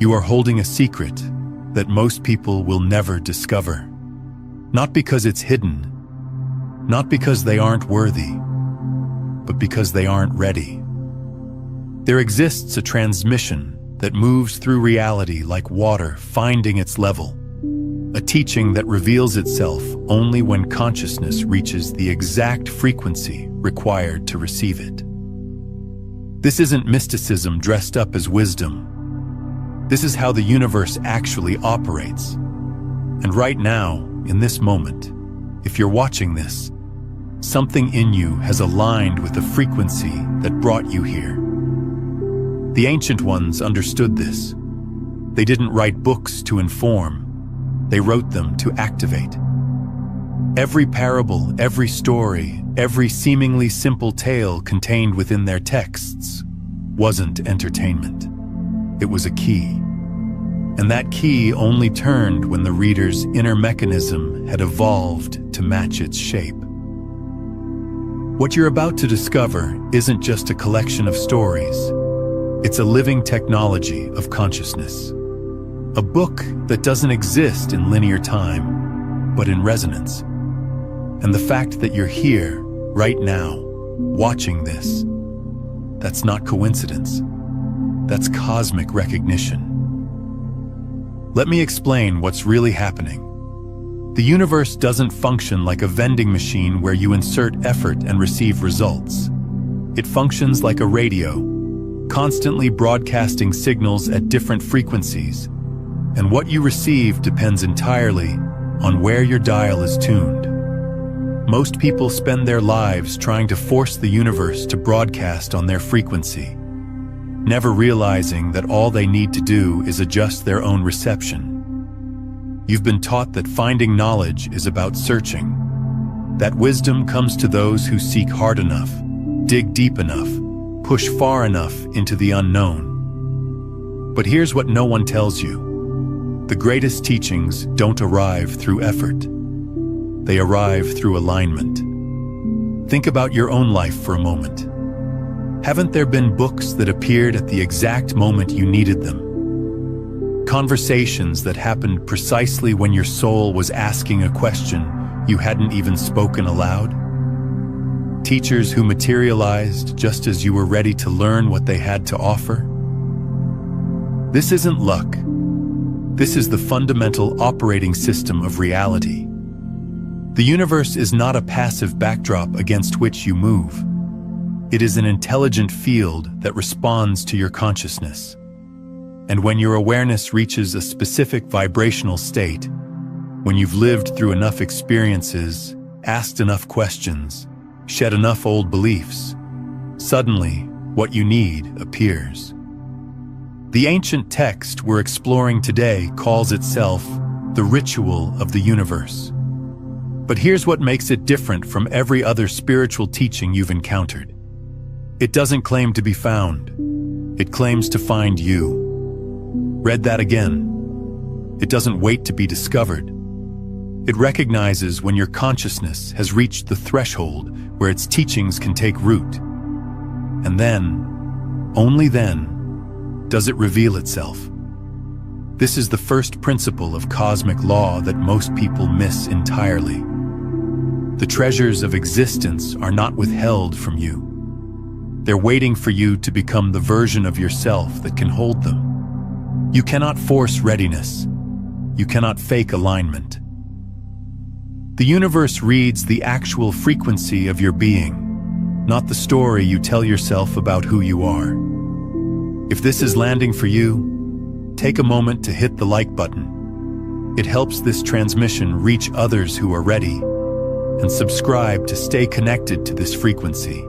You are holding a secret that most people will never discover. Not because it's hidden, not because they aren't worthy, but because they aren't ready. There exists a transmission that moves through reality like water finding its level, a teaching that reveals itself only when consciousness reaches the exact frequency required to receive it. This isn't mysticism dressed up as wisdom. This is how the universe actually operates. And right now, in this moment, if you're watching this, something in you has aligned with the frequency that brought you here. The ancient ones understood this. They didn't write books to inform, they wrote them to activate. Every parable, every story, every seemingly simple tale contained within their texts wasn't entertainment. It was a key. And that key only turned when the reader's inner mechanism had evolved to match its shape. What you're about to discover isn't just a collection of stories. It's a living technology of consciousness. A book that doesn't exist in linear time, but in resonance. And the fact that you're here, right now, watching this, that's not coincidence. That's cosmic recognition. Let me explain what's really happening. The universe doesn't function like a vending machine where you insert effort and receive results. It functions like a radio, constantly broadcasting signals at different frequencies, and what you receive depends entirely on where your dial is tuned. Most people spend their lives trying to force the universe to broadcast on their frequency, never realizing that all they need to do is adjust their own reception. You've been taught that finding knowledge is about searching, that wisdom comes to those who seek hard enough, dig deep enough, push far enough into the unknown. But here's what no one tells you. The greatest teachings don't arrive through effort. They arrive through alignment. Think about your own life for a moment. Haven't there been books that appeared at the exact moment you needed them? Conversations that happened precisely when your soul was asking a question you hadn't even spoken aloud? Teachers who materialized just as you were ready to learn what they had to offer? This isn't luck. This is the fundamental operating system of reality. The universe is not a passive backdrop against which you move. It is an intelligent field that responds to your consciousness. And when your awareness reaches a specific vibrational state, when you've lived through enough experiences, asked enough questions, shed enough old beliefs, suddenly what you need appears. The ancient text we're exploring today calls itself the ritual of the universe. But here's what makes it different from every other spiritual teaching you've encountered. It doesn't claim to be found. It claims to find you. Read that again. It doesn't wait to be discovered. It recognizes when your consciousness has reached the threshold where its teachings can take root. And then, only then, does it reveal itself. This is the first principle of cosmic law that most people miss entirely. The treasures of existence are not withheld from you. They're waiting for you to become the version of yourself that can hold them. You cannot force readiness. You cannot fake alignment. The universe reads the actual frequency of your being, not the story you tell yourself about who you are. If this is landing for you, take a moment to hit the like button. It helps this transmission reach others who are ready, and subscribe to stay connected to this frequency.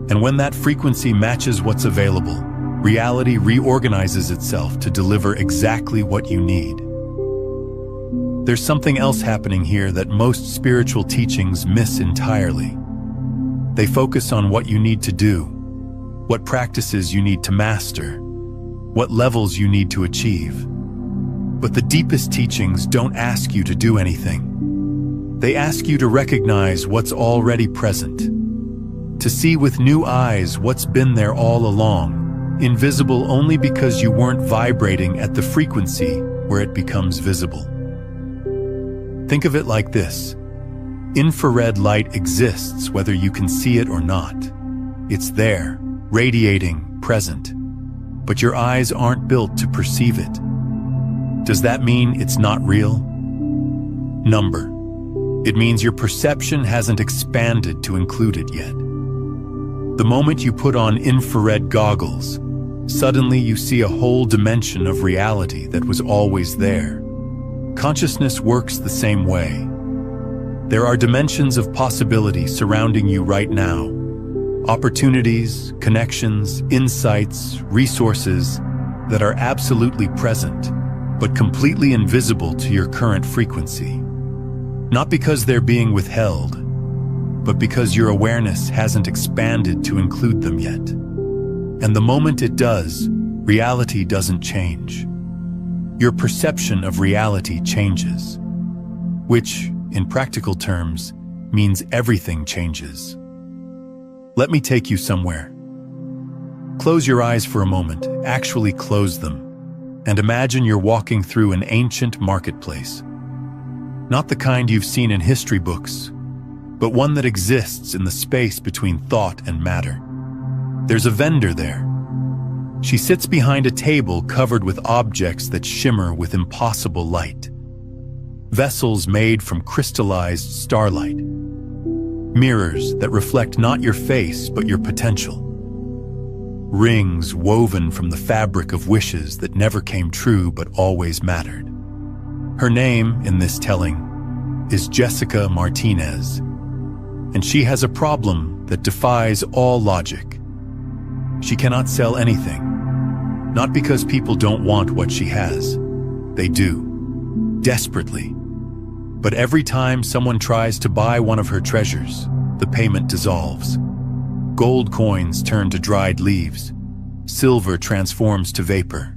And when that frequency matches what's available, reality reorganizes itself to deliver exactly what you need. There's something else happening here that most spiritual teachings miss entirely. They focus on what you need to do, what practices you need to master, what levels you need to achieve. But the deepest teachings don't ask you to do anything. They ask you to recognize what's already present, to see with new eyes what's been there all along, invisible only because you weren't vibrating at the frequency where it becomes visible. Think of it like this. Infrared light exists whether you can see it or not. It's there, radiating, present, but your eyes aren't built to perceive it. Does that mean it's not real? Number. It means your perception hasn't expanded to include it yet. The moment you put on infrared goggles, suddenly you see a whole dimension of reality that was always there. Consciousness works the same way. There are dimensions of possibility surrounding you right now. Opportunities, connections, insights, resources that are absolutely present, but completely invisible to your current frequency. Not because they're being withheld, but because your awareness hasn't expanded to include them yet. And the moment it does, reality doesn't change. Your perception of reality changes, which, in practical terms, means everything changes. Let me take you somewhere. Close your eyes for a moment, actually close them, and imagine you're walking through an ancient marketplace. Not the kind you've seen in history books, but one that exists in the space between thought and matter. There's a vendor there. She sits behind a table covered with objects that shimmer with impossible light. Vessels made from crystallized starlight. Mirrors that reflect not your face but your potential. Rings woven from the fabric of wishes that never came true but always mattered. Her name, in this telling, is Jessica Martinez, and she has a problem that defies all logic. She cannot sell anything, not because people don't want what she has. They do, desperately. But every time someone tries to buy one of her treasures, the payment dissolves. Gold coins turn to dried leaves. Silver transforms to vapor.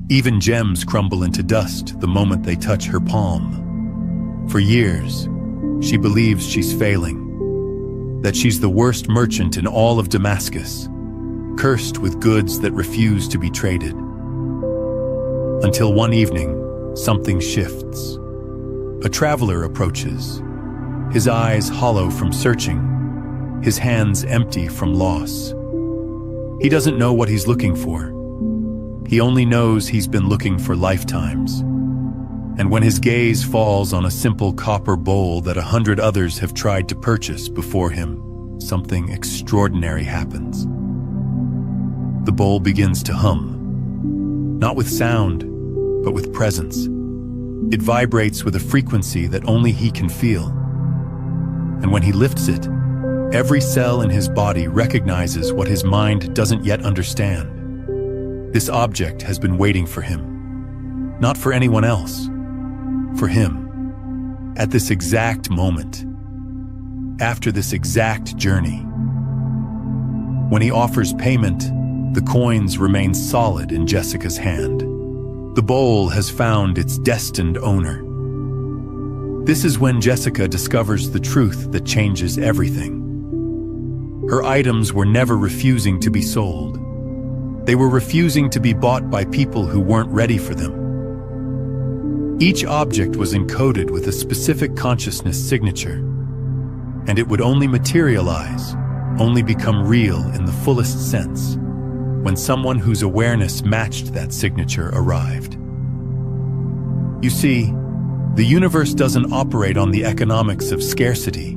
Even gems crumble into dust the moment they touch her palm. For years, she believes she's failing, that she's the worst merchant in all of Damascus, cursed with goods that refuse to be traded. Until one evening, something shifts. A traveler approaches, his eyes hollow from searching, his hands empty from loss. He doesn't know what he's looking for. He only knows he's been looking for lifetimes. And when his gaze falls on a simple copper bowl that 100 others have tried to purchase before him, something extraordinary happens. The bowl begins to hum, not with sound, but with presence. It vibrates with a frequency that only he can feel. And when he lifts it, every cell in his body recognizes what his mind doesn't yet understand. This object has been waiting for him, not for anyone else, for him, at this exact moment, after this exact journey. When he offers payment, the coins remain solid in Jessica's hand. The bowl has found its destined owner. This is when Jessica discovers the truth that changes everything. Her items were never refusing to be sold. They were refusing to be bought by people who weren't ready for them. Each object was encoded with a specific consciousness signature, and it would only materialize, only become real in the fullest sense, when someone whose awareness matched that signature arrived. You see, the universe doesn't operate on the economics of scarcity.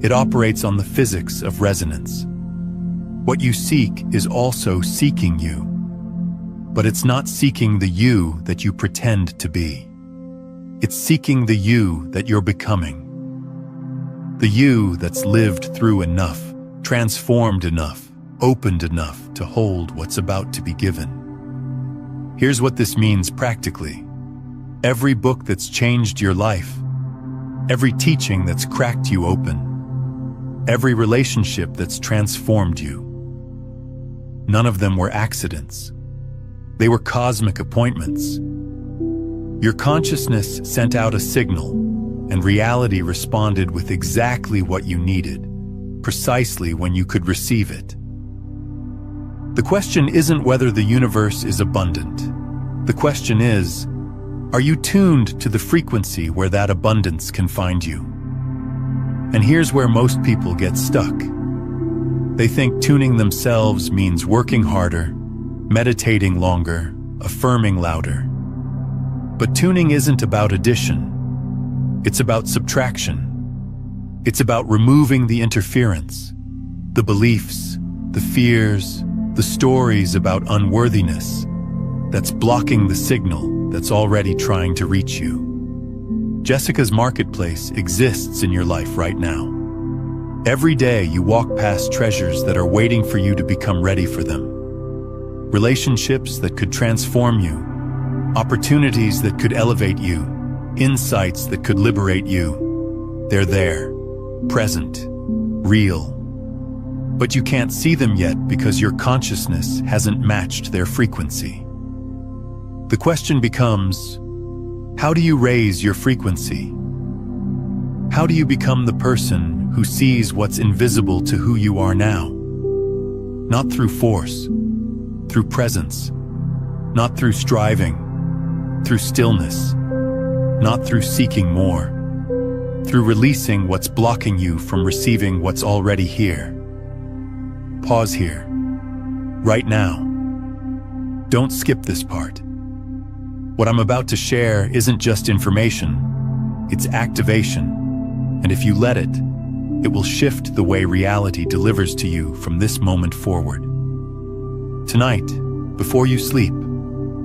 It operates on the physics of resonance. What you seek is also seeking you, but it's not seeking the you that you pretend to be. It's seeking the you that you're becoming. The you that's lived through enough, transformed enough, opened enough to hold what's about to be given. Here's what this means practically. Every book that's changed your life, every teaching that's cracked you open, every relationship that's transformed you, none of them were accidents. They were cosmic appointments. Your consciousness sent out a signal, and reality responded with exactly what you needed, precisely when you could receive it. The question isn't whether the universe is abundant. The question is, are you tuned to the frequency where that abundance can find you? And here's where most people get stuck. They think tuning themselves means working harder, meditating longer, affirming louder. But tuning isn't about addition. It's about subtraction. It's about removing the interference, the beliefs, the fears, the stories about unworthiness that's blocking the signal that's already trying to reach you. Jessica's Marketplace exists in your life right now. Every day you walk past treasures that are waiting for you to become ready for them. Relationships that could transform you, opportunities that could elevate you, insights that could liberate you. They're there, present, real. But you can't see them yet because your consciousness hasn't matched their frequency. The question becomes, how do you raise your frequency? How do you become the person who sees what's invisible to who you are now? Not through force, through presence, not through striving, through stillness, not through seeking more, through releasing what's blocking you from receiving what's already here. Pause here, right now. Don't skip this part. What I'm about to share isn't just information, it's activation. And if you let it, it will shift the way reality delivers to you from this moment forward. Tonight, before you sleep,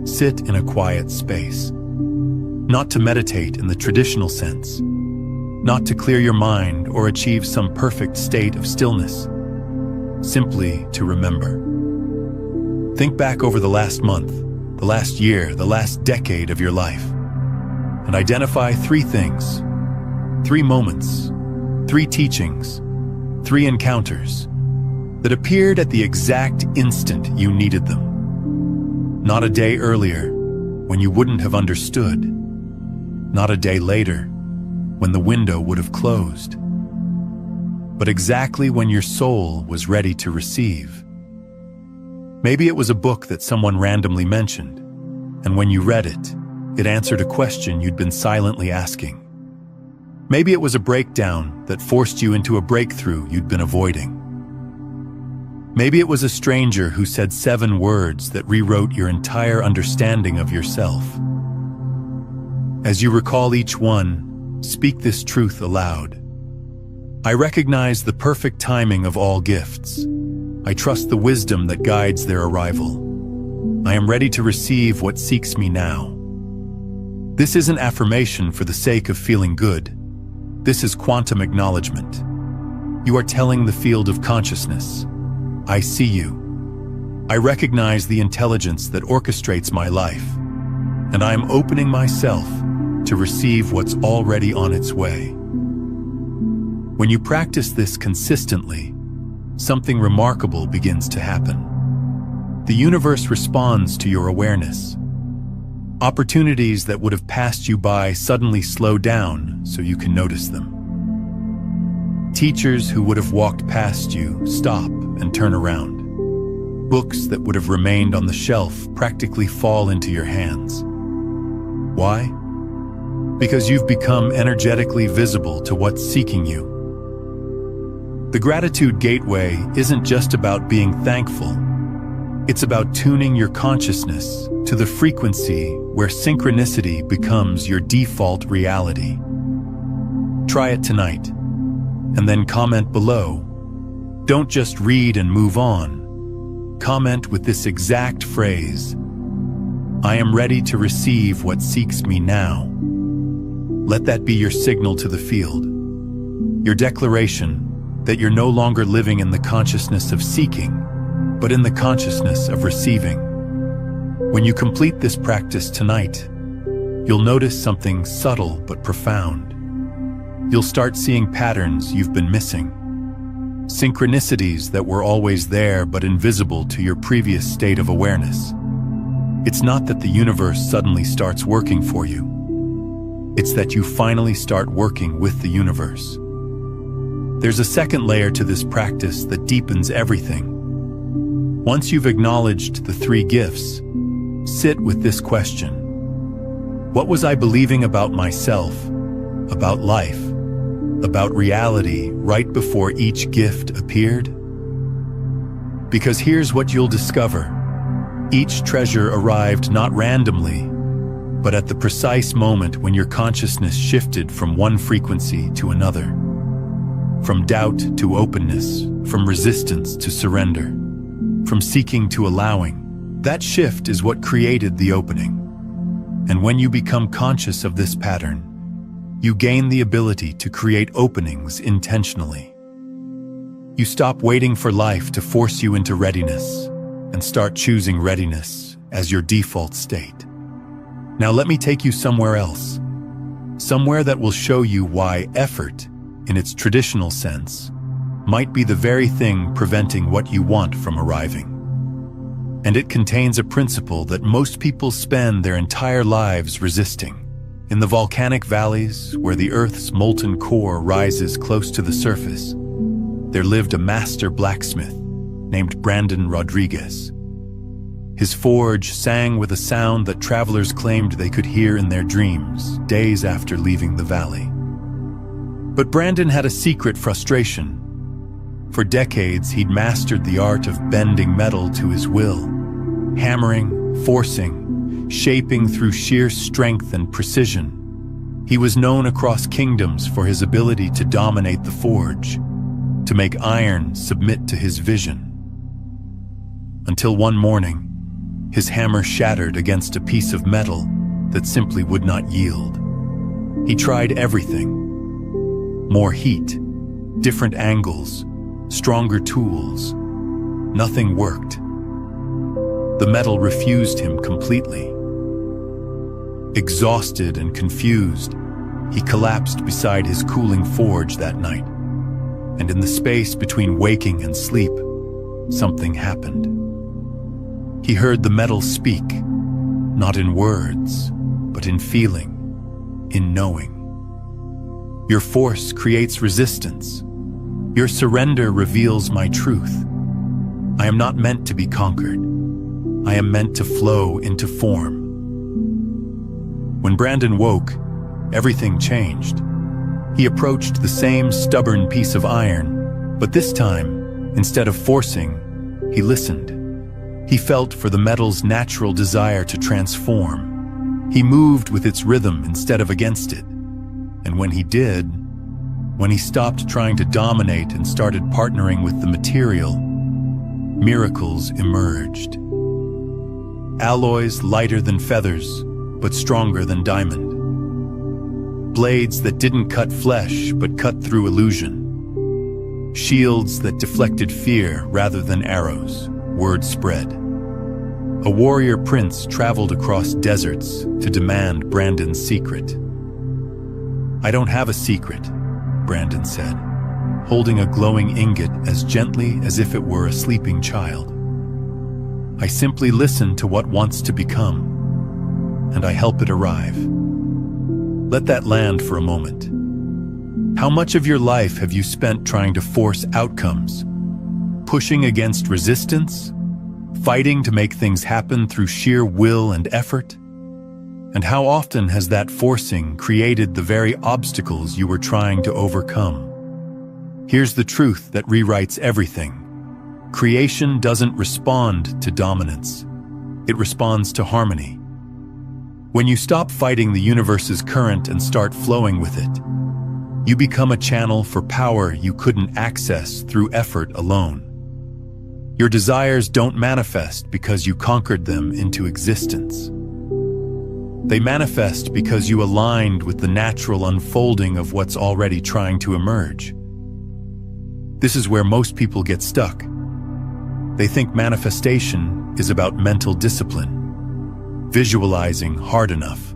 sit in a quiet space. Not to meditate in the traditional sense, not to clear your mind or achieve some perfect state of stillness, simply to remember. Think back over the last month, the last year, the last decade of your life, and identify 3 things, 3 moments, 3 teachings, 3 encounters that appeared at the exact instant you needed them. Not a day earlier, when you wouldn't have understood. Not a day later, when the window would have closed. But exactly when your soul was ready to receive. Maybe it was a book that someone randomly mentioned, and when you read it, it answered a question you'd been silently asking. Maybe it was a breakdown that forced you into a breakthrough you'd been avoiding. Maybe it was a stranger who said 7 words that rewrote your entire understanding of yourself. As you recall each one, speak this truth aloud. I recognize the perfect timing of all gifts. I trust the wisdom that guides their arrival. I am ready to receive what seeks me now. This isn't affirmation for the sake of feeling good. This is quantum acknowledgement. You are telling the field of consciousness, I see you. I recognize the intelligence that orchestrates my life, and I am opening myself to receive what's already on its way. When you practice this consistently, something remarkable begins to happen. The universe responds to your awareness. Opportunities that would have passed you by suddenly slow down so you can notice them. Teachers who would have walked past you stop and turn around. Books that would have remained on the shelf practically fall into your hands. Why? Because you've become energetically visible to what's seeking you. The Gratitude Gateway isn't just about being thankful. It's about tuning your consciousness to the frequency where synchronicity becomes your default reality. Try it tonight, and then comment below. Don't just read and move on. Comment with this exact phrase, I am ready to receive what seeks me now. Let that be your signal to the field, your declaration that you're no longer living in the consciousness of seeking, but in the consciousness of receiving. When you complete this practice tonight, you'll notice something subtle but profound. You'll start seeing patterns you've been missing, synchronicities that were always there but invisible to your previous state of awareness. It's not that the universe suddenly starts working for you. It's that you finally start working with the universe. There's a second layer to this practice that deepens everything. Once you've acknowledged the three gifts, sit with this question. What was I believing about myself, about life, about reality right before each gift appeared? Because here's what you'll discover. Each treasure arrived not randomly, but at the precise moment when your consciousness shifted from one frequency to another. From doubt to openness, from resistance to surrender, from seeking to allowing. That shift is what created the opening. And when you become conscious of this pattern, you gain the ability to create openings intentionally. You stop waiting for life to force you into readiness and start choosing readiness as your default state. Now let me take you somewhere else, somewhere that will show you why effort, in its traditional sense, might be the very thing preventing what you want from arriving. And it contains a principle that most people spend their entire lives resisting. In the volcanic valleys, where the Earth's molten core rises close to the surface, there lived a master blacksmith named Brandon Rodriguez. His forge sang with a sound that travelers claimed they could hear in their dreams, days after leaving the valley. But Brandon had a secret frustration. For decades, he'd mastered the art of bending metal to his will, hammering, forcing, shaping through sheer strength and precision. He was known across kingdoms for his ability to dominate the forge, to make iron submit to his vision. Until one morning, his hammer shattered against a piece of metal that simply would not yield. He tried everything. More heat, different angles, stronger tools. Nothing worked. The metal refused him completely. Exhausted and confused, he collapsed beside his cooling forge that night. And in the space between waking and sleep, something happened. He heard the metal speak, not in words, but in feeling, in knowing. Your force creates resistance. Your surrender reveals my truth. I am not meant to be conquered. I am meant to flow into form. When Brandon woke, everything changed. He approached the same stubborn piece of iron, but this time, instead of forcing, he listened. He felt for the metal's natural desire to transform. He moved with its rhythm instead of against it. And when he did, when he stopped trying to dominate and started partnering with the material, miracles emerged. Alloys lighter than feathers, but stronger than diamond. Blades that didn't cut flesh, but cut through illusion. Shields that deflected fear rather than arrows. Word spread. A warrior prince traveled across deserts to demand Brandon's secret. I don't have a secret, Brandon said, holding a glowing ingot as gently as if it were a sleeping child. I simply listen to what wants to become, and I help it arrive. Let that land for a moment. How much of your life have you spent trying to force outcomes, pushing against resistance, fighting to make things happen through sheer will and effort? And how often has that forcing created the very obstacles you were trying to overcome? Here's the truth that rewrites everything. Creation doesn't respond to dominance. It responds to harmony. When you stop fighting the universe's current and start flowing with it, you become a channel for power you couldn't access through effort alone. Your desires don't manifest because you conquered them into existence. They manifest because you aligned with the natural unfolding of what's already trying to emerge. This is where most people get stuck. They think manifestation is about mental discipline, visualizing hard enough,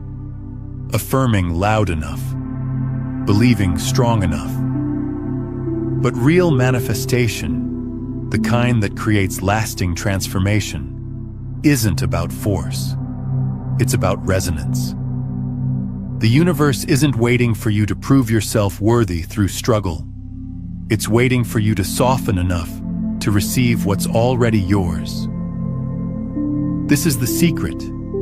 affirming loud enough, believing strong enough. But real manifestation, the kind that creates lasting transformation, isn't about force. It's about resonance. The universe isn't waiting for you to prove yourself worthy through struggle. It's waiting for you to soften enough to to receive what's already yours. This is the secret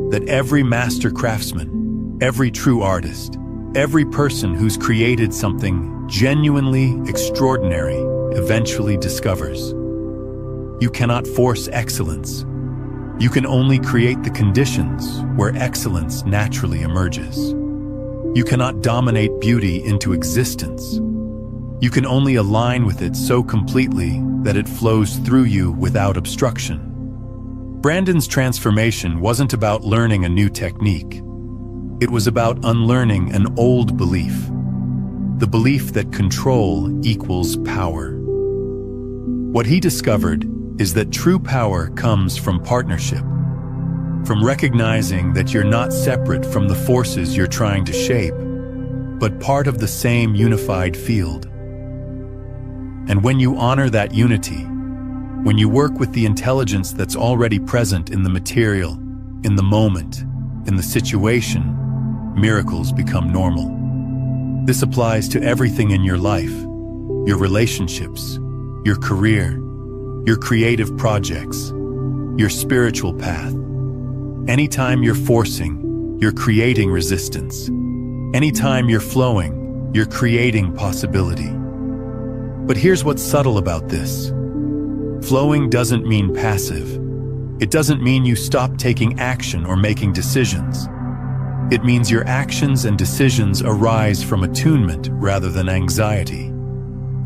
that every master craftsman, every true artist, every person who's created something genuinely extraordinary eventually discovers. You cannot force excellence. You can only create the conditions where excellence naturally emerges. You cannot dominate beauty into existence. You can only align with it so completely that it flows through you without obstruction. Brandon's transformation wasn't about learning a new technique. It was about unlearning an old belief. The belief that control equals power. What he discovered is that true power comes from partnership, from recognizing that you're not separate from the forces you're trying to shape, but part of the same unified field. And when you honor that unity, when you work with the intelligence that's already present in the material, in the moment, in the situation, miracles become normal. This applies to everything in your life, your relationships, your career, your creative projects, your spiritual path. Anytime you're forcing, you're creating resistance. Anytime you're flowing, you're creating possibility. But here's what's subtle about this. Flowing doesn't mean passive. It doesn't mean you stop taking action or making decisions. It means your actions and decisions arise from attunement rather than anxiety,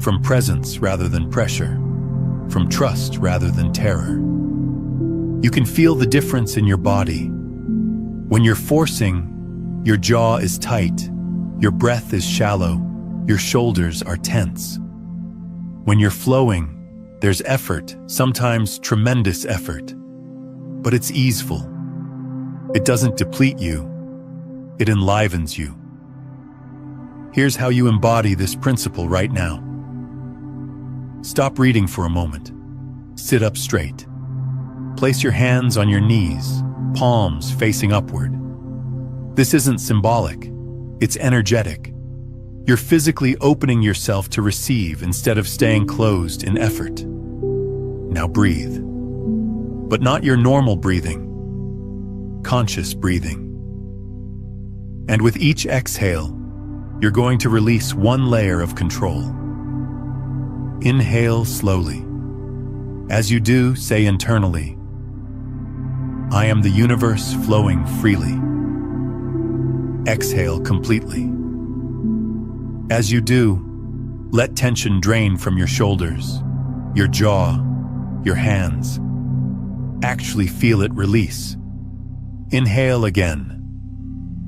from presence rather than pressure, from trust rather than terror. You can feel the difference in your body. When you're forcing, your jaw is tight, your breath is shallow, your shoulders are tense. When you're flowing, there's effort, sometimes tremendous effort. But it's easeful. It doesn't deplete you. It enlivens you. Here's how you embody this principle right now. Stop reading for a moment. Sit up straight. Place your hands on your knees, palms facing upward. This isn't symbolic. It's energetic. You're physically opening yourself to receive instead of staying closed in effort. Now breathe. But not your normal breathing. Conscious breathing. And with each exhale, you're going to release one layer of control. Inhale slowly. As you do, say internally, I am the universe flowing freely. Exhale completely. As you do, let tension drain from your shoulders, your jaw, your hands. Actually feel it release. Inhale again.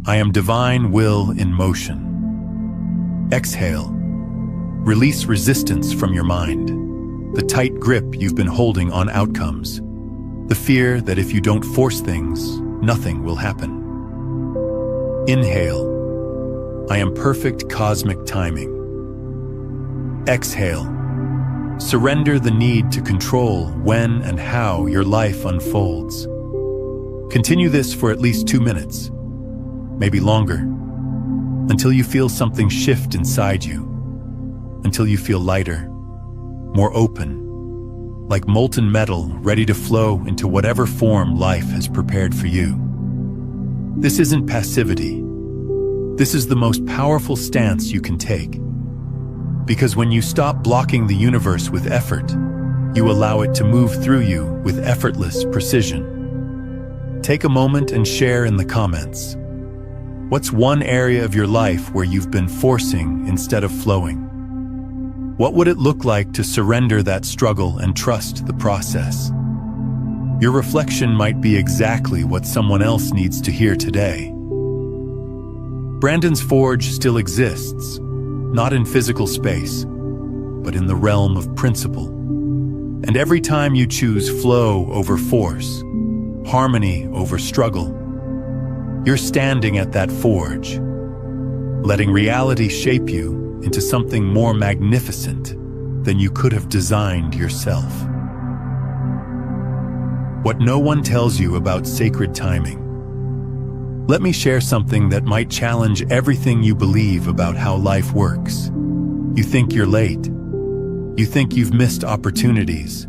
I am divine will in motion. Exhale. Release resistance from your mind, the tight grip you've been holding on outcomes, the fear that if you don't force things, nothing will happen. Inhale. I am perfect cosmic timing. Exhale. Surrender the need to control when and how your life unfolds. Continue this for at least 2 minutes, maybe longer, until you feel something shift inside you, until you feel lighter, more open, like molten metal ready to flow into whatever form life has prepared for you. This isn't passivity. This is the most powerful stance you can take. Because when you stop blocking the universe with effort, you allow it to move through you with effortless precision. Take a moment and share in the comments. What's one area of your life where you've been forcing instead of flowing? What would it look like to surrender that struggle and trust the process? Your reflection might be exactly what someone else needs to hear today. Brandon's Forge still exists, not in physical space, but in the realm of principle. And every time you choose flow over force, harmony over struggle, you're standing at that forge, letting reality shape you into something more magnificent than you could have designed yourself. What no one tells you about sacred timing. Let me share something that might challenge everything you believe about how life works. You think you're late. You think you've missed opportunities.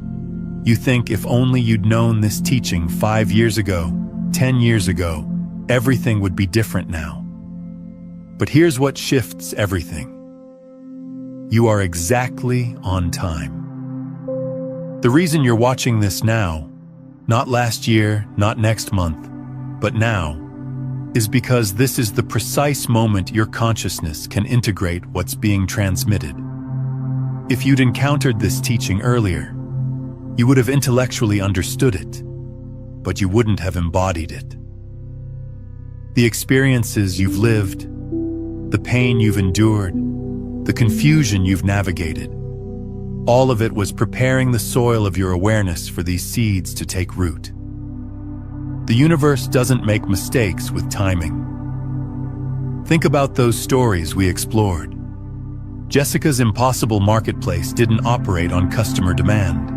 You think if only you'd known this teaching 5 years ago, 10 years ago, everything would be different now. But here's what shifts everything. You are exactly on time. The reason you're watching this now, not last year, not next month, but now, is because this is the precise moment your consciousness can integrate what's being transmitted. If you'd encountered this teaching earlier, you would have intellectually understood it, but you wouldn't have embodied it. The experiences you've lived, the pain you've endured, the confusion you've navigated, all of it was preparing the soil of your awareness for these seeds to take root. The universe doesn't make mistakes with timing. Think about those stories we explored. Jessica's impossible marketplace didn't operate on customer demand.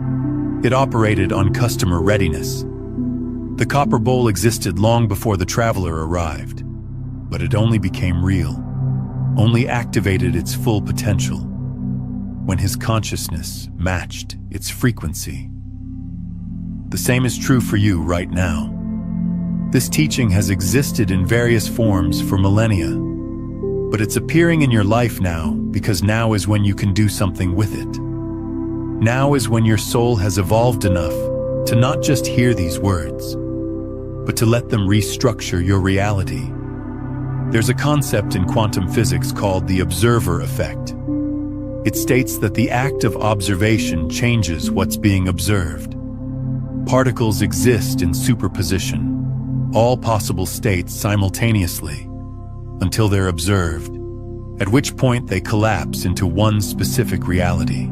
It operated on customer readiness. The copper bowl existed long before the traveler arrived, but it only became real, only activated its full potential, when his consciousness matched its frequency. The same is true for you right now. This teaching has existed in various forms for millennia, but it's appearing in your life now because now is when you can do something with it. Now is when your soul has evolved enough to not just hear these words, but to let them restructure your reality. There's a concept in quantum physics called the observer effect. It states that the act of observation changes what's being observed. Particles exist in superposition, all possible states simultaneously, until they're observed, at which point they collapse into one specific reality.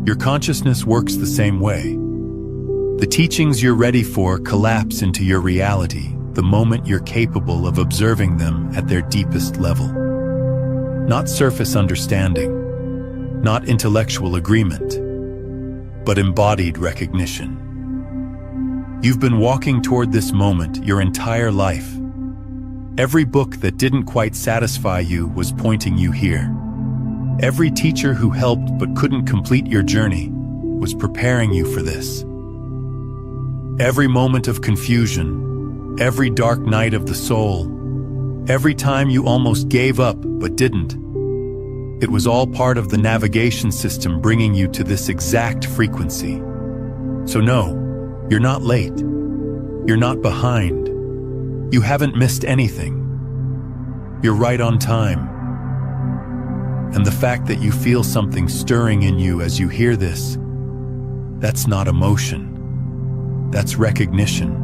Your consciousness works the same way. The teachings you're ready for collapse into your reality the moment you're capable of observing them at their deepest level. Not surface understanding, not intellectual agreement, but embodied recognition. You've been walking toward this moment your entire life. Every book that didn't quite satisfy you was pointing you here. Every teacher who helped but couldn't complete your journey was preparing you for this. Every moment of confusion, every dark night of the soul, every time you almost gave up but didn't, it was all part of the navigation system bringing you to this exact frequency. So no, you're not late. You're not behind. You haven't missed anything. You're right on time. And the fact that you feel something stirring in you as you hear this, that's not emotion. That's recognition.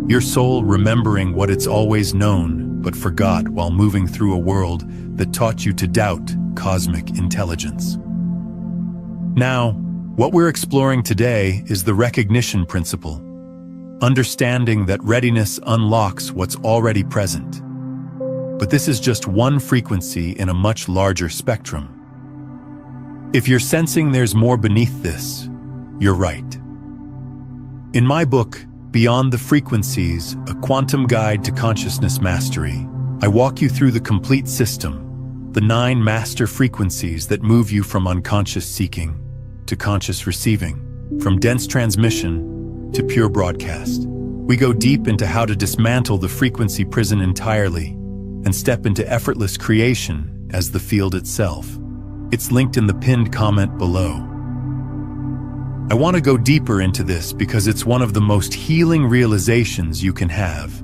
Your soul remembering what it's always known but forgot while moving through a world that taught you to doubt cosmic intelligence. Now, what we're exploring today is the recognition principle, understanding that readiness unlocks what's already present. But this is just one frequency in a much larger spectrum. If you're sensing there's more beneath this, you're right. In my book, Beyond the Frequencies, A Quantum Guide to Consciousness Mastery, I walk you through the complete system, the 9 master frequencies that move you from unconscious seeking to conscious receiving, from dense transmission to pure broadcast. We go deep into how to dismantle the frequency prison entirely and step into effortless creation as the field itself. It's linked in the pinned comment below. I want to go deeper into this because it's one of the most healing realizations you can have.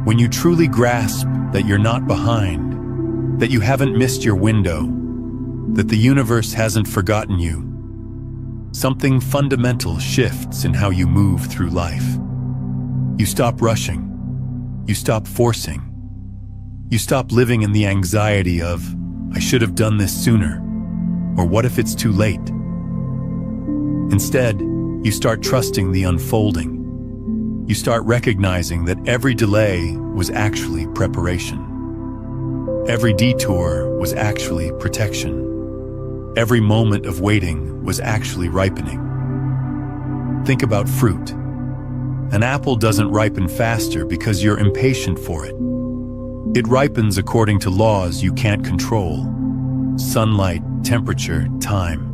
When you truly grasp that you're not behind, that you haven't missed your window, that the universe hasn't forgotten you, something fundamental shifts in how you move through life. You stop rushing. You stop forcing. You stop living in the anxiety of, I should have done this sooner, or what if it's too late? Instead, you start trusting the unfolding. You start recognizing that every delay was actually preparation. Every detour was actually protection. Every moment of waiting was actually ripening. Think about fruit. An apple doesn't ripen faster because you're impatient for it. It ripens according to laws you can't control: sunlight, temperature, time.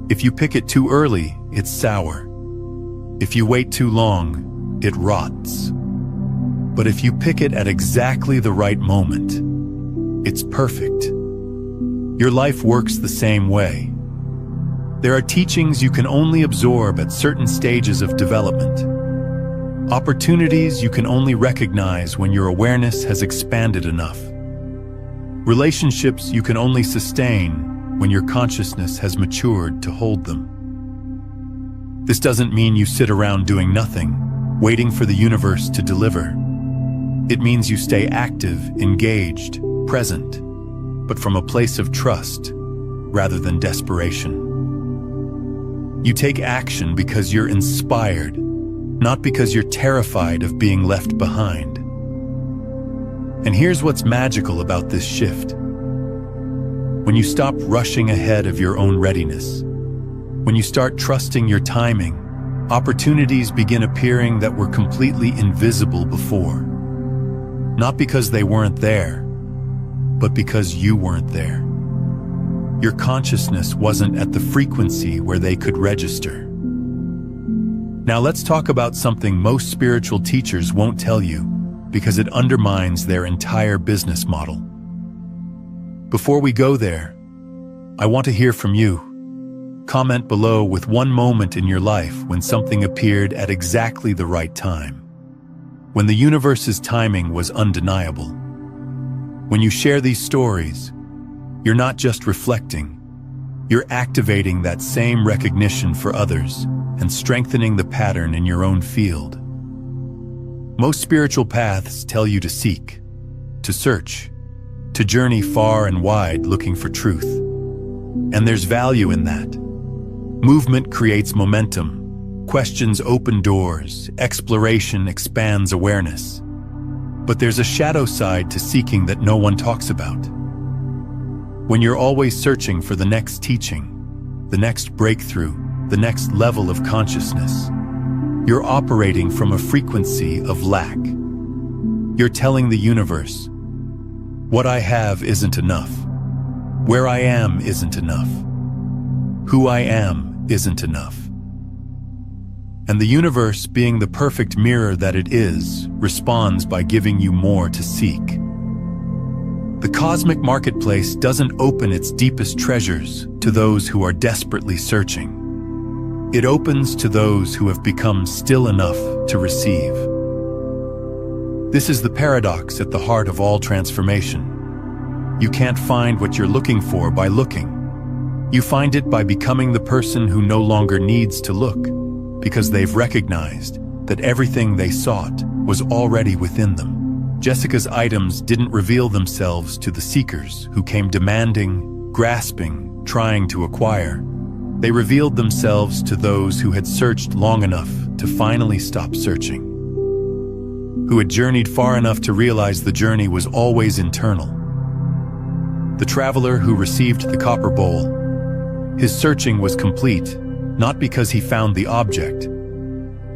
If you pick it too early, it's sour. If you wait too long, it rots. But if you pick it at exactly the right moment, it's perfect. Your life works the same way. There are teachings you can only absorb at certain stages of development. Opportunities you can only recognize when your awareness has expanded enough. Relationships you can only sustain when your consciousness has matured to hold them. This doesn't mean you sit around doing nothing, waiting for the universe to deliver. It means you stay active, engaged, present, but from a place of trust rather than desperation. You take action because you're inspired, not because you're terrified of being left behind. And here's what's magical about this shift. When you stop rushing ahead of your own readiness, when you start trusting your timing, opportunities begin appearing that were completely invisible before. Not because they weren't there, but because you weren't there. Your consciousness wasn't at the frequency where they could register. Now let's talk about something most spiritual teachers won't tell you, because it undermines their entire business model. Before we go there, I want to hear from you. Comment below with one moment in your life when something appeared at exactly the right time. When the universe's timing was undeniable. When you share these stories, you're not just reflecting, you're activating that same recognition for others and strengthening the pattern in your own field. Most spiritual paths tell you to seek, to search, to journey far and wide looking for truth. And there's value in that. Movement creates momentum, questions open doors, exploration expands awareness. But there's a shadow side to seeking that no one talks about. When you're always searching for the next teaching, the next breakthrough, the next level of consciousness, you're operating from a frequency of lack. You're telling the universe, what I have isn't enough. Where I am isn't enough. Who I am isn't enough. And the universe, being the perfect mirror that it is, responds by giving you more to seek. The cosmic marketplace doesn't open its deepest treasures to those who are desperately searching. It opens to those who have become still enough to receive. This is the paradox at the heart of all transformation. You can't find what you're looking for by looking. You find it by becoming the person who no longer needs to look, because they've recognized that everything they sought was already within them. Jessica's items didn't reveal themselves to the seekers who came demanding, grasping, trying to acquire. They revealed themselves to those who had searched long enough to finally stop searching, who had journeyed far enough to realize the journey was always internal. The traveler who received the copper bowl, his searching was complete, not because he found the object,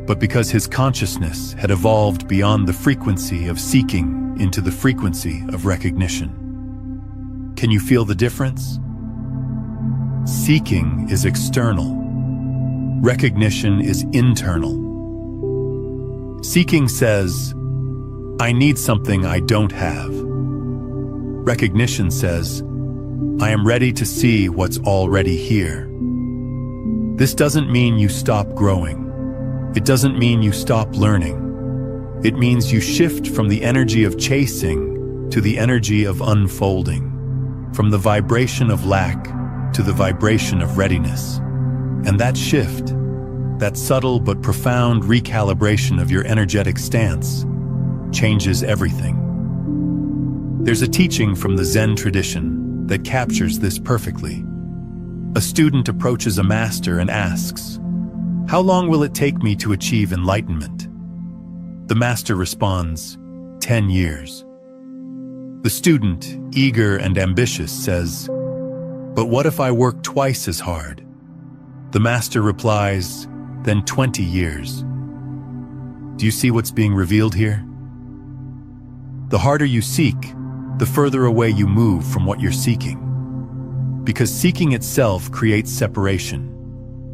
but because his consciousness had evolved beyond the frequency of seeking into the frequency of recognition. Can you feel the difference? Seeking is external. Recognition is internal. Seeking says, I need something I don't have. Recognition says, I am ready to see what's already here. This doesn't mean you stop growing. It doesn't mean you stop learning. It means you shift from the energy of chasing to the energy of unfolding, from the vibration of lack to the vibration of readiness. And that shift, that subtle but profound recalibration of your energetic stance, changes everything. There's a teaching from the Zen tradition that captures this perfectly. A student approaches a master and asks, "How long will it take me to achieve enlightenment?" The master responds, 10 years. The student, eager and ambitious, says, "But what if I work twice as hard?" The master replies, "Then 20 years." Do you see what's being revealed here? The harder you seek, the further away you move from what you're seeking. Because seeking itself creates separation.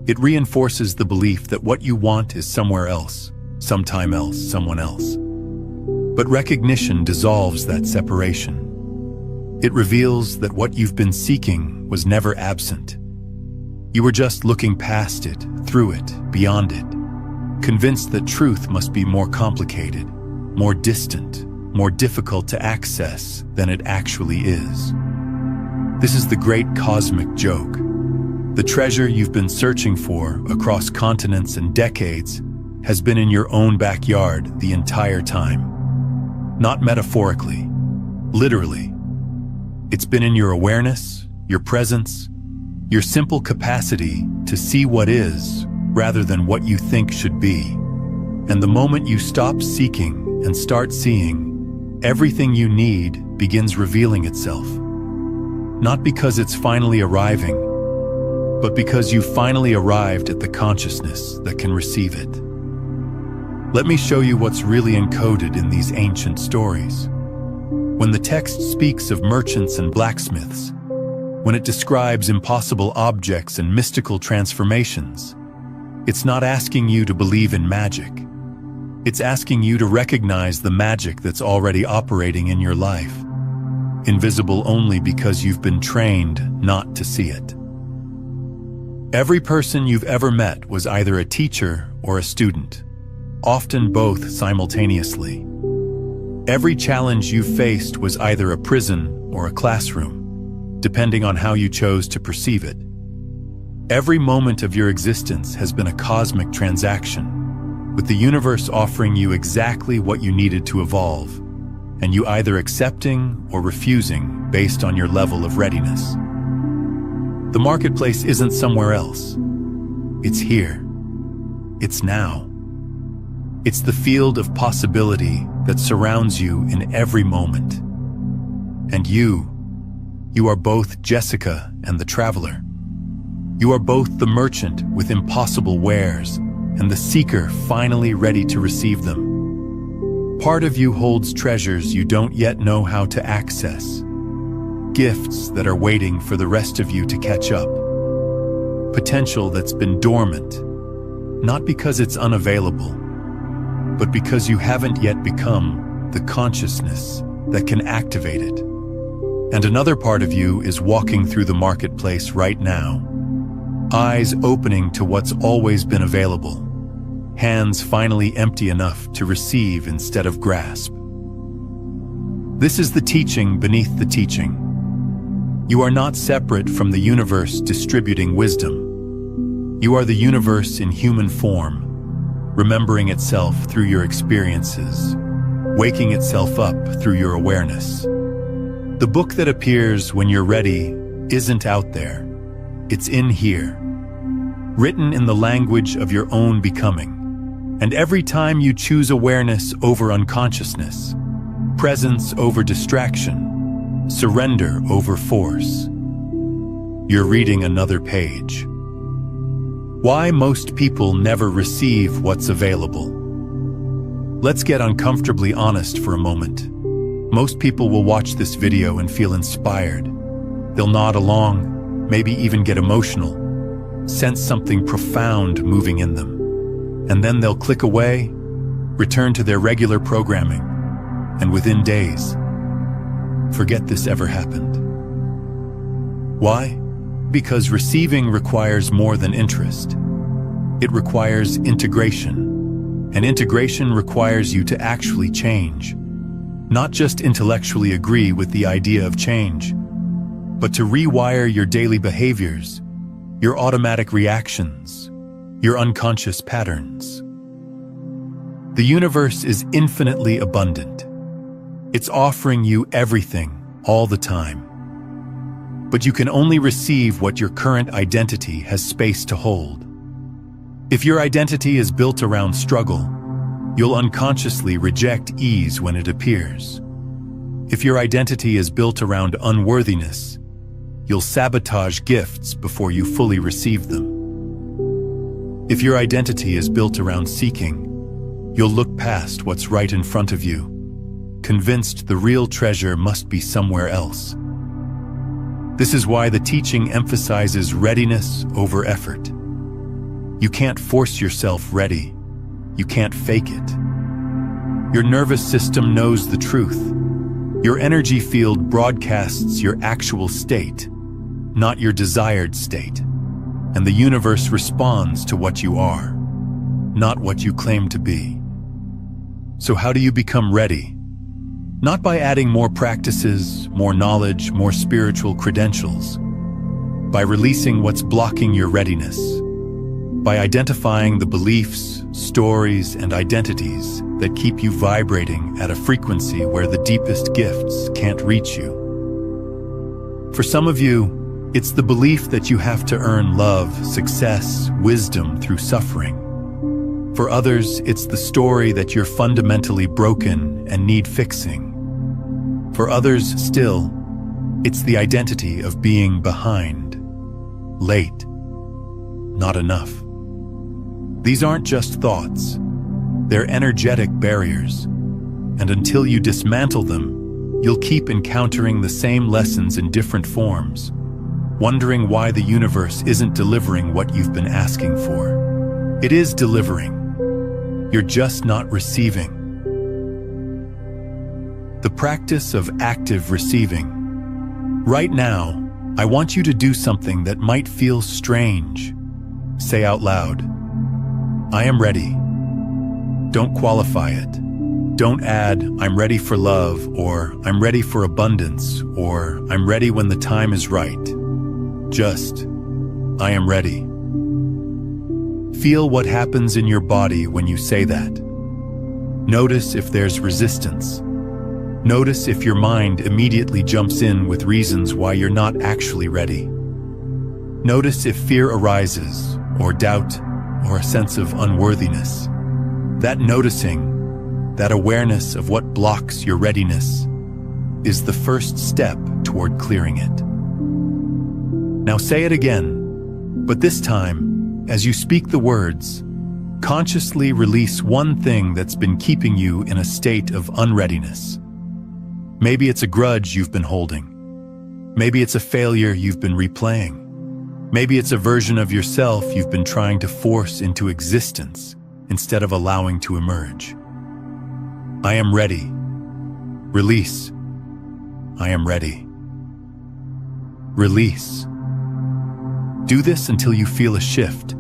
It reinforces the belief that what you want is somewhere else, sometime else, someone else. But recognition dissolves that separation. It reveals that what you've been seeking was never absent. You were just looking past it, through it, beyond it, convinced that truth must be more complicated, more distant, more difficult to access than it actually is. This is the great cosmic joke. The treasure you've been searching for across continents and decades has been in your own backyard the entire time. Not metaphorically, literally. It's been in your awareness, your presence, your simple capacity to see what is rather than what you think should be. And the moment you stop seeking and start seeing, everything you need begins revealing itself. Not because it's finally arriving, but because you finally arrived at the consciousness that can receive it. Let me show you what's really encoded in these ancient stories. When the text speaks of merchants and blacksmiths, when it describes impossible objects and mystical transformations, it's not asking you to believe in magic. It's asking you to recognize the magic that's already operating in your life, invisible only because you've been trained not to see it. Every person you've ever met was either a teacher or a student, often both simultaneously. Every challenge you faced was either a prison or a classroom, depending on how you chose to perceive it. Every moment of your existence has been a cosmic transaction, with the universe offering you exactly what you needed to evolve, and you either accepting or refusing based on your level of readiness. The marketplace isn't somewhere else. It's here. It's now. It's the field of possibility that surrounds you in every moment. And you are both Jessica and the traveler. You are both the merchant with impossible wares and the seeker finally ready to receive them. Part of you holds treasures you don't yet know how to access. Gifts that are waiting for the rest of you to catch up. Potential that's been dormant, not because it's unavailable, but because you haven't yet become the consciousness that can activate it. And another part of you is walking through the marketplace right now, eyes opening to what's always been available, hands finally empty enough to receive instead of grasp. This is the teaching beneath the teaching. You are not separate from the universe distributing wisdom. You are the universe in human form, remembering itself through your experiences, waking itself up through your awareness. The book that appears when you're ready isn't out there. It's in here, written in the language of your own becoming. And every time you choose awareness over unconsciousness, presence over distraction, surrender over force, you're reading another page. Why most people never receive what's available. Let's get uncomfortably honest for a moment. Most people will watch this video and feel inspired. They'll nod along, maybe even get emotional, sense something profound moving in them. And then they'll click away, return to their regular programming, and within days, forget this ever happened. Why? Because receiving requires more than interest. It requires integration, and integration requires you to actually change. Not just intellectually agree with the idea of change, but to rewire your daily behaviors, your automatic reactions, your unconscious patterns. The universe is infinitely abundant. It's offering you everything, all the time. But you can only receive what your current identity has space to hold. If your identity is built around struggle, you'll unconsciously reject ease when it appears. If your identity is built around unworthiness, you'll sabotage gifts before you fully receive them. If your identity is built around seeking, you'll look past what's right in front of you, convinced the real treasure must be somewhere else. This is why the teaching emphasizes readiness over effort. You can't force yourself ready. You can't fake it. Your nervous system knows the truth. Your energy field broadcasts your actual state, not your desired state. And the universe responds to what you are, not what you claim to be. So how do you become ready? Not by adding more practices, more knowledge, more spiritual credentials. By releasing what's blocking your readiness. By identifying the beliefs, stories, and identities that keep you vibrating at a frequency where the deepest gifts can't reach you. For some of you, it's the belief that you have to earn love, success, wisdom through suffering. For others, it's the story that you're fundamentally broken and need fixing. For others still, it's the identity of being behind, late, not enough. These aren't just thoughts. They're energetic barriers. And until you dismantle them, you'll keep encountering the same lessons in different forms, wondering why the universe isn't delivering what you've been asking for. It is delivering. You're just not receiving. The practice of active receiving. Right now, I want you to do something that might feel strange. Say out loud, I am ready. Don't qualify it. Don't add, I'm ready for love, or I'm ready for abundance, or I'm ready when the time is right. Just, I am ready. Feel what happens in your body when you say that. Notice if there's resistance. Notice if your mind immediately jumps in with reasons why you're not actually ready. Notice if fear arises, or doubt, or a sense of unworthiness. That noticing, that awareness of what blocks your readiness, is the first step toward clearing it. Now say it again, but this time, as you speak the words, consciously release one thing that's been keeping you in a state of unreadiness. Maybe it's a grudge you've been holding. Maybe it's a failure you've been replaying. Maybe it's a version of yourself you've been trying to force into existence instead of allowing to emerge. I am ready. Release. I am ready. Release. Do this until you feel a shift,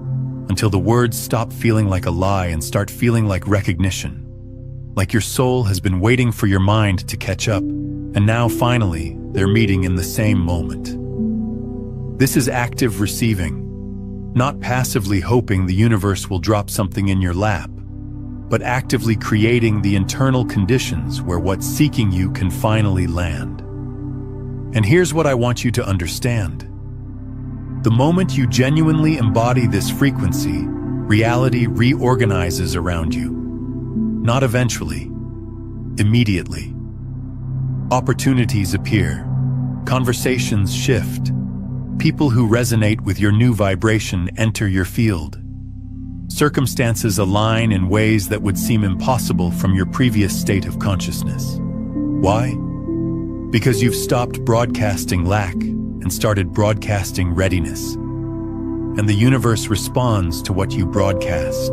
until the words stop feeling like a lie and start feeling like recognition. Like your soul has been waiting for your mind to catch up, and now finally, they're meeting in the same moment. This is active receiving, not passively hoping the universe will drop something in your lap, but actively creating the internal conditions where what's seeking you can finally land. And here's what I want you to understand. The moment you genuinely embody this frequency, reality reorganizes around you. Not eventually, immediately. Opportunities appear, conversations shift, people who resonate with your new vibration enter your field. Circumstances align in ways that would seem impossible from your previous state of consciousness. Why? Because you've stopped broadcasting lack and started broadcasting readiness. And the universe responds to what you broadcast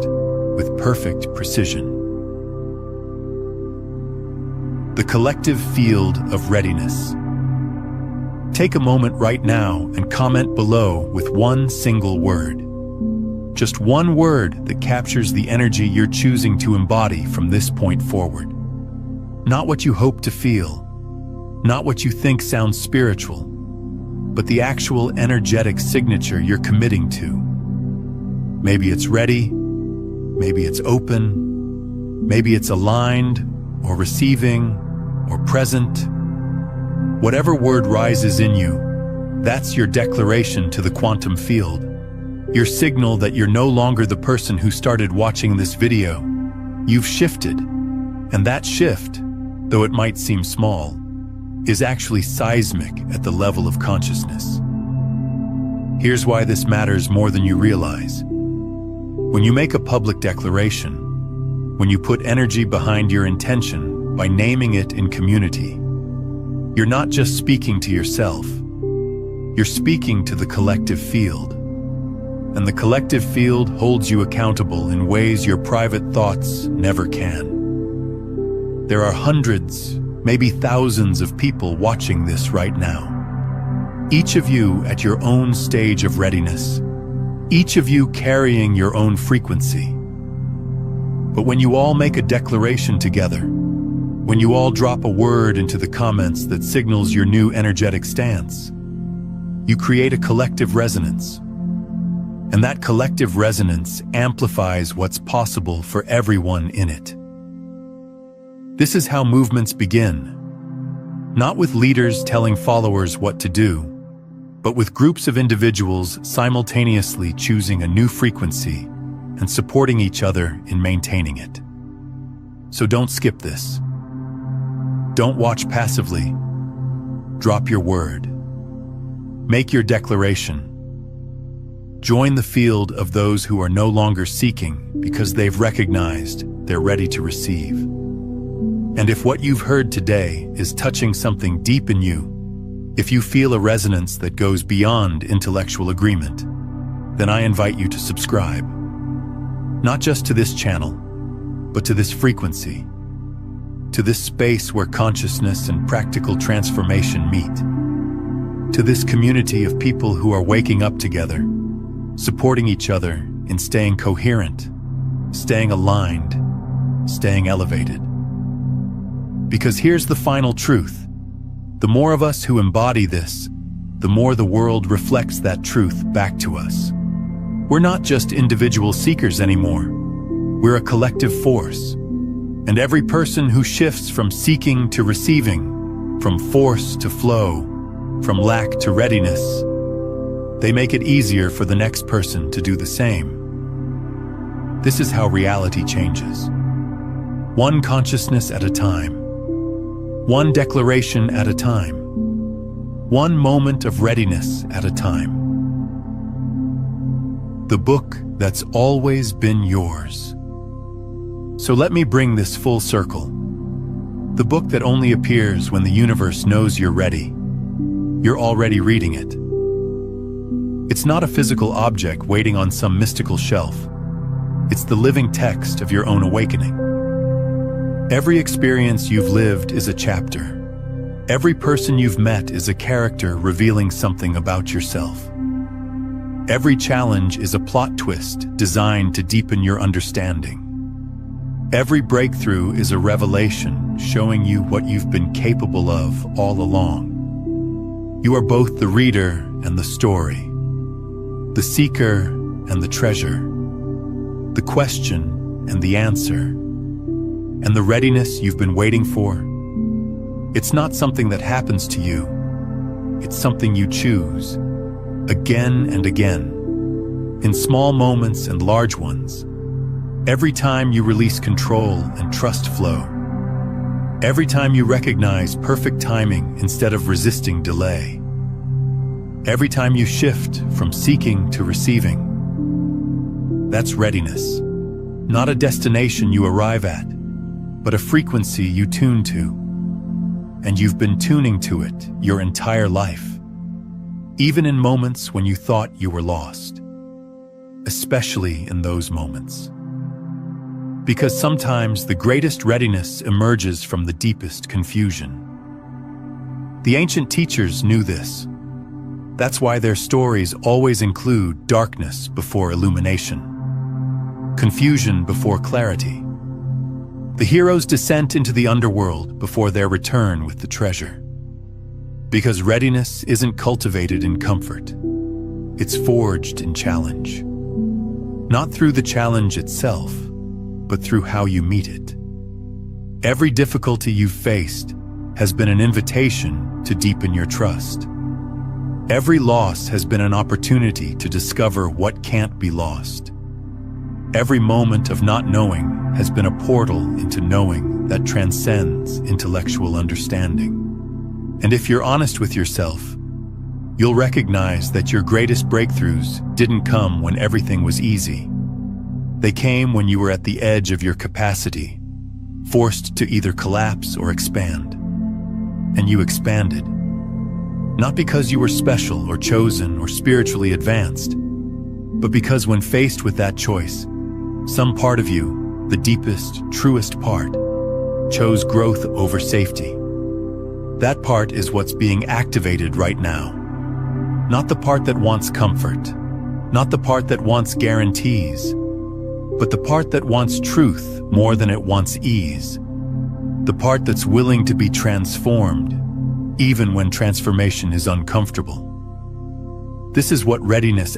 with perfect precision. The collective field of readiness. Take a moment right now and comment below with one single word. Just one word that captures the energy you're choosing to embody from this point forward. Not what you hope to feel, not what you think sounds spiritual, but the actual energetic signature you're committing to. Maybe it's ready, maybe it's open, maybe it's aligned, or receiving, or present. Whatever word rises in you, that's your declaration to the quantum field. Your signal that you're no longer the person who started watching this video. You've shifted, and that shift, though it might seem small, is actually seismic at the level of consciousness. Here's why this matters more than you realize. When you make a public declaration, when you put energy behind your intention by naming it in community, you're not just speaking to yourself, you're speaking to the collective field. and the collective field holds you accountable in ways your private thoughts never can. There are hundreds, maybe thousands of people watching this right now. Each of you at your own stage of readiness. Each of you carrying your own frequency. But when you all make a declaration together, when you all drop a word into the comments that signals your new energetic stance, you create a collective resonance. And that collective resonance amplifies what's possible for everyone in it. This is how movements begin. Not with leaders telling followers what to do, but with groups of individuals simultaneously choosing a new frequency and supporting each other in maintaining it. So don't skip this. Don't watch passively. Drop your word. Make your declaration. Join the field of those who are no longer seeking because they've recognized they're ready to receive. And if what you've heard today is touching something deep in you, if you feel a resonance that goes beyond intellectual agreement, then I invite you to subscribe. Not just to this channel, but to this frequency, to this space where consciousness and practical transformation meet, to this community of people who are waking up together, supporting each other in staying coherent, staying aligned, staying elevated. Because here's the final truth. The more of us who embody this, the more the world reflects that truth back to us. We're not just individual seekers anymore. We're a collective force. And every person who shifts from seeking to receiving, from force to flow, from lack to readiness, they make it easier for the next person to do the same. This is how reality changes. One consciousness at a time. One declaration at a time. One moment of readiness at a time. The book that's always been yours. So let me bring this full circle. The book that only appears when the universe knows you're ready. You're already reading it. It's not a physical object waiting on some mystical shelf. It's the living text of your own awakening. Every experience you've lived is a chapter. Every person you've met is a character revealing something about yourself. Every challenge is a plot twist designed to deepen your understanding. Every breakthrough is a revelation showing you what you've been capable of all along. You are both the reader and the story, the seeker and the treasure, the question and the answer, and the readiness you've been waiting for. It's not something that happens to you. It's something you choose, again and again, in small moments and large ones. Every time you release control and trust flow. Every time you recognize perfect timing instead of resisting delay. Every time you shift from seeking to receiving. That's readiness. Not a destination you arrive at, but a frequency you tune to. And you've been tuning to it your entire life. Even in moments when you thought you were lost. Especially in those moments. Because sometimes the greatest readiness emerges from the deepest confusion. The ancient teachers knew this. That's why their stories always include darkness before illumination, confusion before clarity, the hero's descent into the underworld before their return with the treasure. Because readiness isn't cultivated in comfort. It's forged in challenge. Not through the challenge itself, but through how you meet it. Every difficulty you've faced has been an invitation to deepen your trust. Every loss has been an opportunity to discover what can't be lost. Every moment of not knowing has been a portal into knowing that transcends intellectual understanding. And if you're honest with yourself, you'll recognize that your greatest breakthroughs didn't come when everything was easy. They came when you were at the edge of your capacity, forced to either collapse or expand. And you expanded. Not because you were special or chosen or spiritually advanced, but because when faced with that choice, some part of you, the deepest, truest part, chose growth over safety. That part is what's being activated right now. Not the part that wants comfort, not the part that wants guarantees, but the part that wants truth more than it wants ease. The part that's willing to be transformed, even when transformation is uncomfortable. This is what readiness